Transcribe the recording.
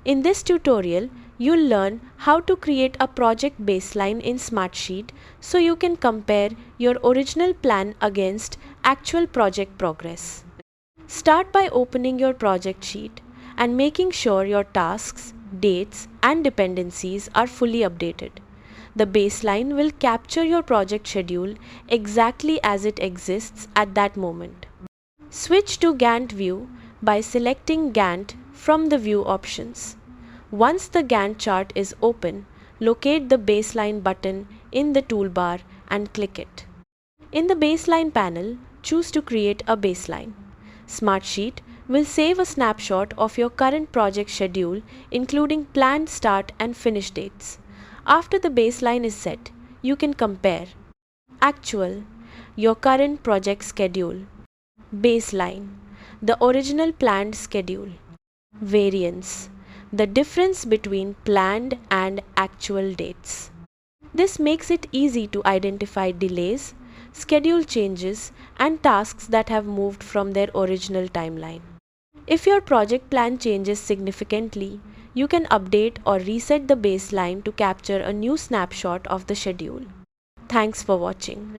In this tutorial, you'll learn how to create a project baseline in Smartsheet so you can compare your original plan against actual project progress. Start by opening your project sheet and making sure your tasks, dates, and dependencies are fully updated. The baseline will capture your project schedule exactly as it exists at that moment. Switch to Gantt view by selecting Gantt from the view options. Once the Gantt chart is open, locate the baseline button in the toolbar and click it. In the baseline panel, choose to create a baseline. Smartsheet will save a snapshot of your current project schedule, including planned start and finish dates. After the baseline is set, you can compare actual, your current project schedule, baseline, the original planned schedule, variance, the difference between planned and actual dates. This makes it easy to identify delays, schedule changes, and tasks that have moved from their original timeline. If your project plan changes significantly, you can update or reset the baseline to capture a new snapshot of the schedule. Thanks for watching.